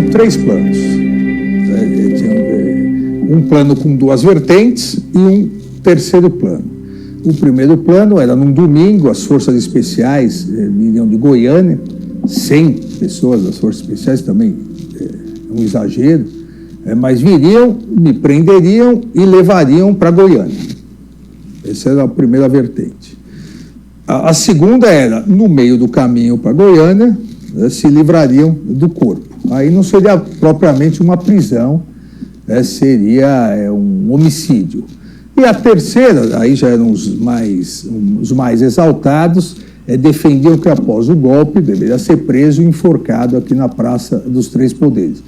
três planos. Um plano com duas vertentes e um terceiro plano. O primeiro plano era num domingo, as forças especiais viriam de Goiânia, 100 pessoas das forças especiais, também um exagero, mas viriam, me prenderiam e levariam para Goiânia. Essa era a primeira vertente. A segunda era, no meio do caminho para Goiânia, se livrariam do corpo. Aí não seria propriamente uma prisão, seria um homicídio. E a terceira, aí já eram os mais exaltados, defendiam que após o golpe deveria ser preso e enforcado aqui na Praça dos Três Poderes.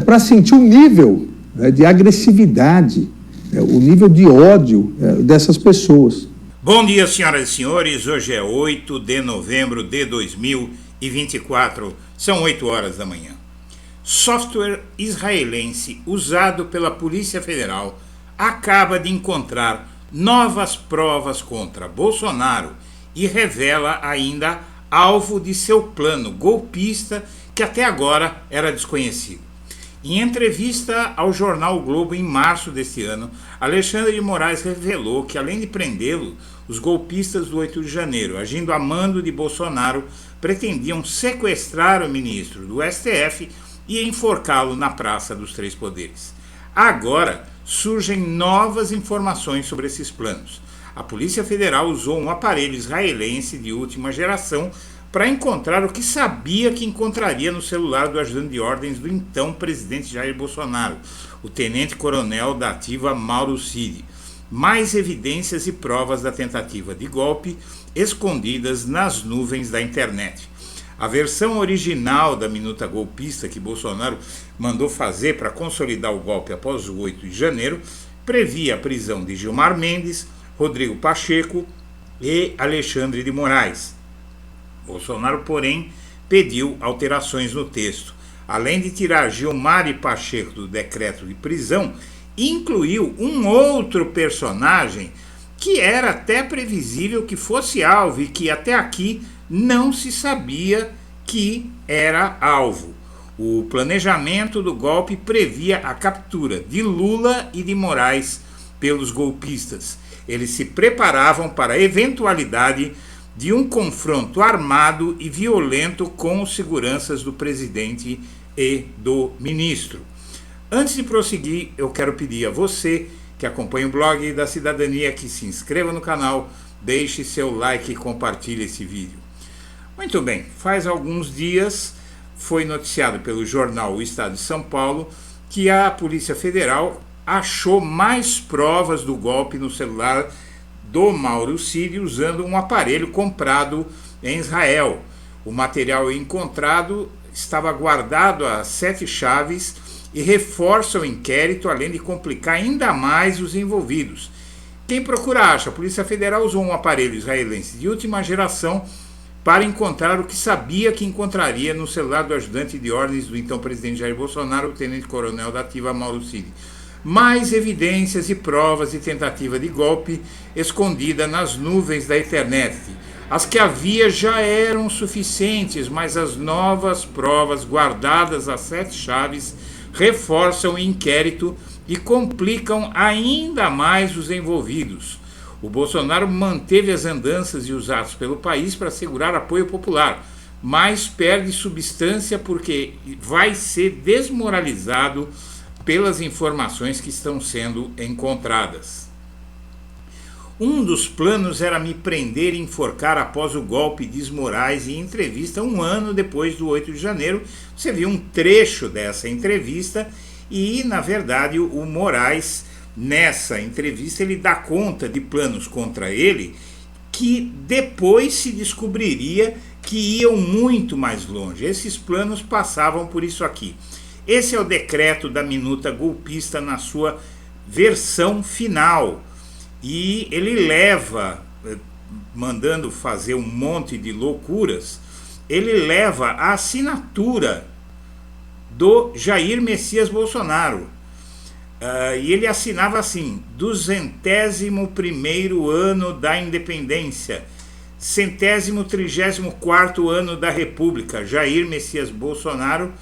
Para sentir o nível de agressividade, o nível de ódio dessas pessoas. Bom dia, senhoras e senhores. Hoje é 8 de novembro de 2024. São 8 horas da manhã. Software israelense usado pela Polícia Federal acaba de encontrar novas provas contra Bolsonaro e revela ainda alvo de seu plano golpista que até agora era desconhecido. Em entrevista ao jornal o Globo em março deste ano, Alexandre de Moraes revelou que, além de prendê-lo, os golpistas do 8 de janeiro, agindo a mando de Bolsonaro, pretendiam sequestrar o ministro do STF e enforcá-lo na Praça dos Três Poderes. Agora surgem novas informações sobre esses planos. A Polícia Federal usou um aparelho israelense de última geração para encontrar o que sabia que encontraria no celular do ajudante de ordens do então presidente Jair Bolsonaro, o tenente-coronel da ativa Mauro Cid. Mais evidências e provas da tentativa de golpe escondidas nas nuvens da internet. A versão original da minuta golpista que Bolsonaro mandou fazer para consolidar o golpe após o 8 de janeiro previa a prisão de Gilmar Mendes, Rodrigo Pacheco e Alexandre de Moraes. Bolsonaro, porém, pediu alterações no texto. Além de tirar Gilmar e Pacheco do decreto de prisão, incluiu um outro personagem que era até previsível que fosse alvo e que até aqui não se sabia que era alvo. O planejamento do golpe previa a captura de Lula e de Moraes pelos golpistas. Eles se preparavam para a eventualidade de um confronto armado e violento com os seguranças do presidente e do ministro. Antes de prosseguir, eu quero pedir a você que acompanha o blog da Cidadania que se inscreva no canal, deixe seu like e compartilhe esse vídeo. Muito bem, faz alguns dias foi noticiado pelo jornal O Estado de São Paulo que a Polícia Federal achou mais provas do golpe no celular do Mauro Cid usando um aparelho comprado em Israel. O material encontrado estava guardado a 7 chaves e reforça o inquérito, além de complicar ainda mais os envolvidos. Quem procura acha, a Polícia Federal usou um aparelho israelense de última geração para encontrar o que sabia que encontraria no celular do ajudante de ordens do então presidente Jair Bolsonaro, o tenente-coronel da ativa Mauro Cid. Mais evidências e provas de tentativa de golpe escondida nas nuvens da internet. As que havia já eram suficientes, mas as novas provas guardadas a 7 chaves reforçam o inquérito e complicam ainda mais os envolvidos. O Bolsonaro manteve as andanças e os atos pelo país para assegurar apoio popular, mas perde substância porque vai ser desmoralizado pelas informações que estão sendo encontradas. Um dos planos era me prender e enforcar após o golpe, diz Moraes em entrevista um ano depois do 8 de janeiro. Você viu um trecho dessa entrevista e, na verdade, o Moraes, nessa entrevista, ele dá conta de planos contra ele que depois se descobriria que iam muito mais longe. Esses planos passavam por isso aqui. Esse é o decreto da minuta golpista na sua versão final. E ele leva, mandando fazer um monte de loucuras, ele leva a assinatura do Jair Messias Bolsonaro. E ele assinava assim: 201º ano da independência, 134º ano da República, Jair Messias Bolsonaro,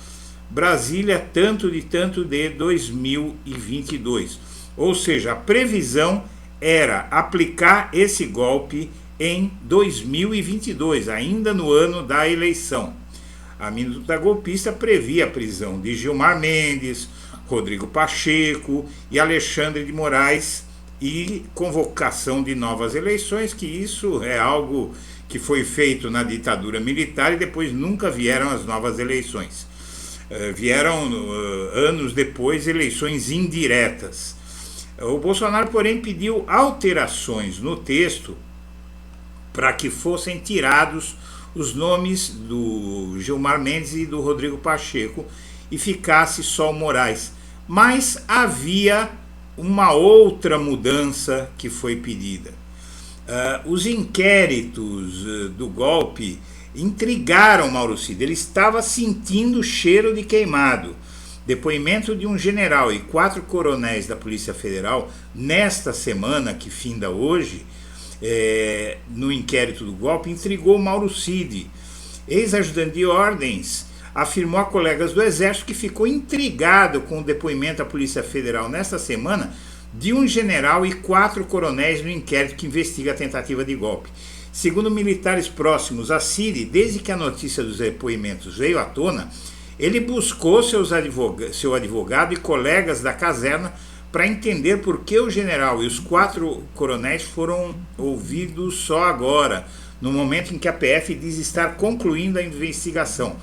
Brasília, tanto de 2022. Ou seja, a previsão era aplicar esse golpe em 2022, ainda no ano da eleição. A minuta golpista previa a prisão de Gilmar Mendes, Rodrigo Pacheco e Alexandre de Moraes e convocação de novas eleições, que isso é algo que foi feito na ditadura militar e depois nunca vieram as novas eleições. Vieram anos depois eleições indiretas. O Bolsonaro, porém, pediu alterações no texto para que fossem tirados os nomes do Gilmar Mendes e do Rodrigo Pacheco e ficasse só o Moraes. Mas havia uma outra mudança que foi pedida. Os inquéritos do golpe intrigaram Mauro Cid. Ele estava sentindo o cheiro de queimado. Depoimento de um general e 4 coronéis da Polícia Federal nesta semana, que finda hoje, no inquérito do golpe, intrigou Mauro Cid. Ex-ajudante de ordens afirmou a colegas do Exército que ficou intrigado com o depoimento da Polícia Federal nesta semana de um general e 4 coronéis no inquérito que investiga a tentativa de golpe. Segundo militares próximos a Cid, desde que a notícia dos depoimentos veio à tona, ele buscou seu advogado e colegas da caserna para entender por que o general e os 4 coronéis foram ouvidos só agora, no momento em que a PF diz estar concluindo a investigação.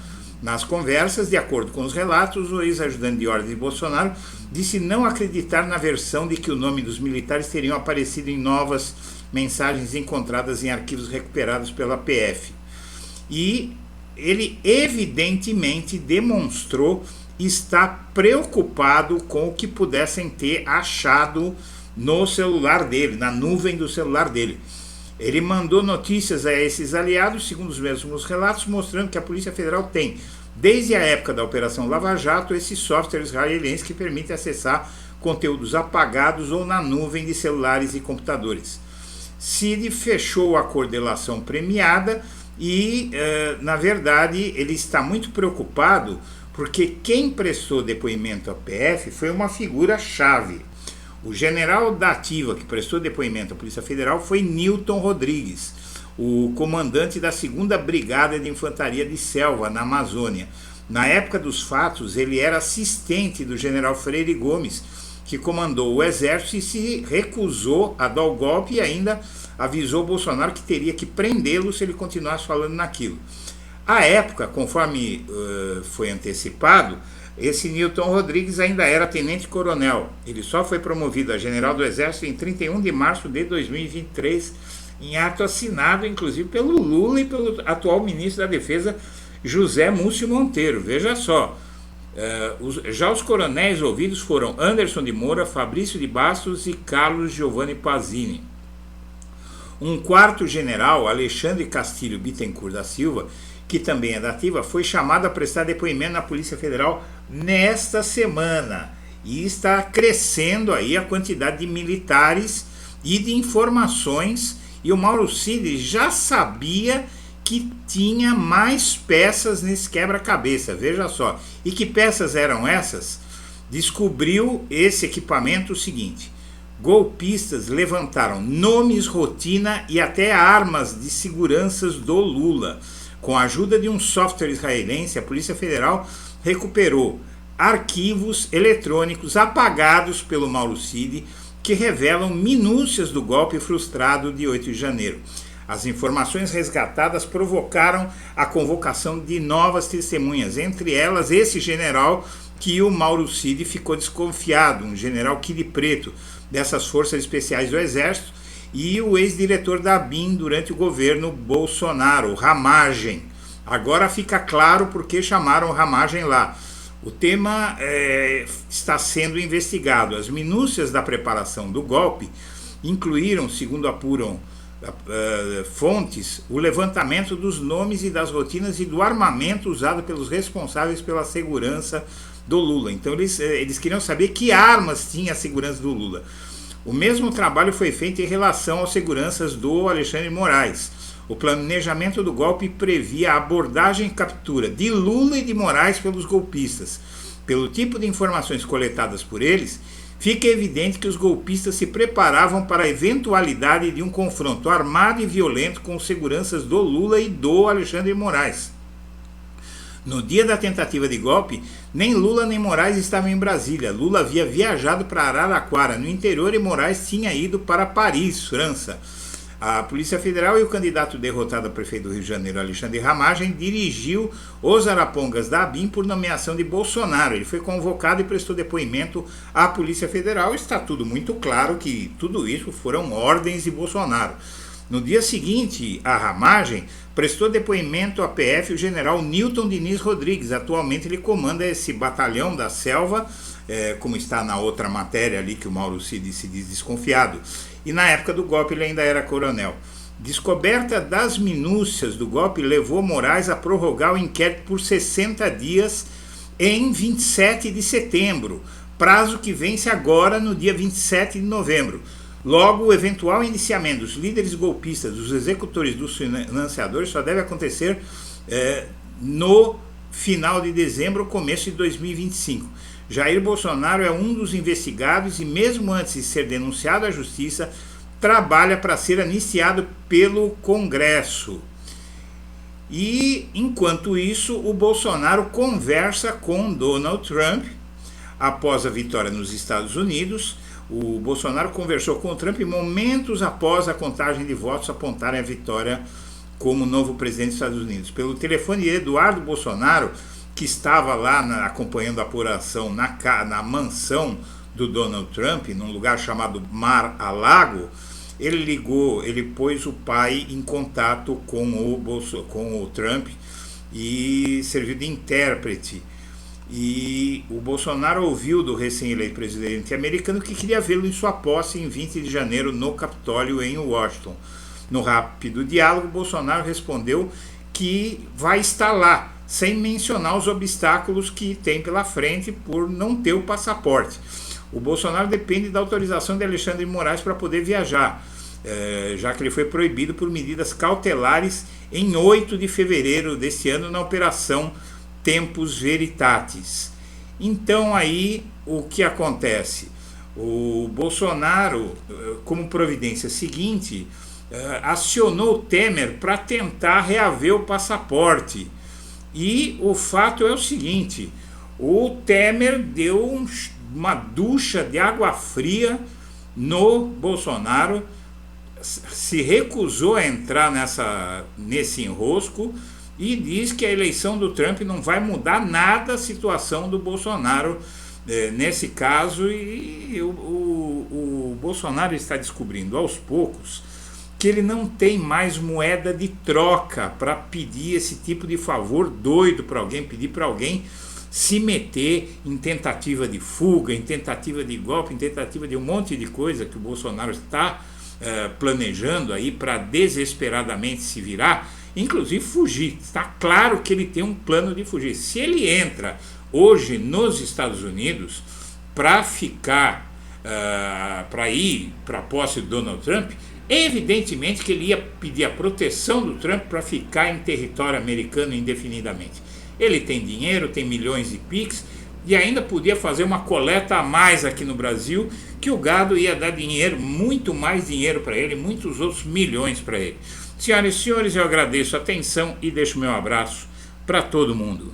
Nas conversas, de acordo com os relatos, o ex-ajudante de ordem de Bolsonaro disse não acreditar na versão de que o nome dos militares teriam aparecido em novas mensagens encontradas em arquivos recuperados pela PF. E ele evidentemente demonstrou estar preocupado com o que pudessem ter achado no celular dele, na nuvem do celular dele. Ele mandou notícias a esses aliados, segundo os mesmos relatos, mostrando que a Polícia Federal tem, desde a época da Operação Lava Jato, esse software israelense que permite acessar conteúdos apagados ou na nuvem de celulares e computadores. Cid fechou o acordo de delação premiada e, na verdade, ele está muito preocupado porque quem prestou depoimento à PF foi uma figura-chave. O general da ativa que prestou depoimento à Polícia Federal foi Newton Rodrigues, o comandante da 2ª Brigada de Infantaria de Selva, na Amazônia. Na época dos fatos, ele era assistente do general Freire Gomes, que comandou o exército e se recusou a dar o golpe e ainda avisou Bolsonaro que teria que prendê-lo se ele continuasse falando naquilo. À época, conforme foi antecipado, esse Newton Rodrigues ainda era tenente-coronel. Ele só foi promovido a general do Exército em 31 de março de 2023, em ato assinado, inclusive, pelo Lula e pelo atual ministro da Defesa, José Múcio Monteiro. Veja só, já os coronéis ouvidos foram Anderson de Moura, Fabrício de Bastos e Carlos Giovanni Pazini. Um 4º general, Alexandre Castilho Bittencourt da Silva, que também é da ativa, foi chamado a prestar depoimento na Polícia Federal nesta semana. E está crescendo aí a quantidade de militares e de informações. E o Mauro Cid já sabia que tinha mais peças nesse quebra-cabeça, veja só. E que peças eram essas? Descobriu esse equipamento o seguinte: golpistas levantaram nomes, rotina e até armas de seguranças do Lula. Com a ajuda de um software israelense, a Polícia Federal recuperou arquivos eletrônicos apagados pelo Mauro Cid que revelam minúcias do golpe frustrado de 8 de janeiro. As informações resgatadas provocaram a convocação de novas testemunhas, entre elas esse general que o Mauro Cid ficou desconfiado, um general Quili Preto, dessas forças especiais do Exército, e o ex-diretor da ABIN durante o governo Bolsonaro, Ramagem. Agora fica claro por que chamaram Ramagem lá. O tema está sendo investigado. As minúcias da preparação do golpe incluíram, segundo apuram fontes, o levantamento dos nomes e das rotinas e do armamento usado pelos responsáveis pela segurança do Lula. Então eles queriam saber que armas tinha a segurança do Lula. O mesmo trabalho foi feito em relação às seguranças do Alexandre de Moraes. O planejamento do golpe previa a abordagem e captura de Lula e de Moraes pelos golpistas. Pelo tipo de informações coletadas por eles, fica evidente que os golpistas se preparavam para a eventualidade de um confronto armado e violento com os seguranças do Lula e do Alexandre de Moraes. No dia da tentativa de golpe, nem Lula nem Moraes estavam em Brasília. Lula havia viajado para Araraquara, no interior, e Moraes tinha ido para Paris, França. A Polícia Federal e o candidato derrotado a prefeito do Rio de Janeiro, Alexandre Ramagem, dirigiu os arapongas da ABIN por nomeação de Bolsonaro. Ele foi convocado e prestou depoimento à Polícia Federal. Está tudo muito claro que tudo isso foram ordens de Bolsonaro. No dia seguinte, a Ramagem prestou depoimento à PF o general Newton Diniz Rodrigues. Atualmente ele comanda esse batalhão da selva, como está na outra matéria ali que o Mauro Cid se diz desconfiado. E na época do golpe ele ainda era coronel. Descoberta das minúcias do golpe levou Moraes a prorrogar o inquérito por 60 dias em 27 de setembro, prazo que vence agora no dia 27 de novembro. Logo, o eventual indiciamento dos líderes golpistas, dos executores, dos financiadores, só deve acontecer no final de dezembro ou começo de 2025. Jair Bolsonaro é um dos investigados e, mesmo antes de ser denunciado à justiça, trabalha para ser anistiado pelo Congresso. E, enquanto isso, o Bolsonaro conversa com Donald Trump após a vitória nos Estados Unidos. O Bolsonaro conversou com o Trump momentos após a contagem de votos apontarem a vitória como novo presidente dos Estados Unidos. Pelo telefone de Eduardo Bolsonaro, que estava lá acompanhando a apuração na mansão do Donald Trump, num lugar chamado Mar-a-Lago, ele pôs o pai em contato com o Trump e serviu de intérprete. E o Bolsonaro ouviu do recém-eleito presidente americano que queria vê-lo em sua posse em 20 de janeiro no Capitólio, em Washington. No rápido diálogo, Bolsonaro respondeu que vai estar lá, sem mencionar os obstáculos que tem pela frente por não ter o passaporte. O Bolsonaro depende da autorização de Alexandre de Moraes para poder viajar, já que ele foi proibido por medidas cautelares em 8 de fevereiro deste ano na Operação Tempus Veritatis. Então aí o que acontece? O Bolsonaro, como providência seguinte, acionou o Temer para tentar reaver o passaporte. E o fato é o seguinte: o Temer deu uma ducha de água fria no Bolsonaro, se recusou a entrar nesse enrosco e diz que a eleição do Trump não vai mudar nada a situação do Bolsonaro nesse caso. E o Bolsonaro está descobrindo aos poucos que ele não tem mais moeda de troca para pedir esse tipo de favor doido para alguém, pedir para alguém se meter em tentativa de fuga, em tentativa de golpe, em tentativa de um monte de coisa que o Bolsonaro está planejando aí para desesperadamente se virar, inclusive fugir. Está claro que ele tem um plano de fugir. Se ele entra hoje nos Estados Unidos para ficar, para ir para a posse do Donald Trump, evidentemente que ele ia pedir a proteção do Trump para ficar em território americano indefinidamente. Ele tem dinheiro, tem milhões de PIX e ainda podia fazer uma coleta a mais aqui no Brasil, que o gado ia dar dinheiro, muito mais dinheiro para ele, muitos outros milhões para ele. Senhoras e senhores, eu agradeço a atenção e deixo meu abraço para todo mundo.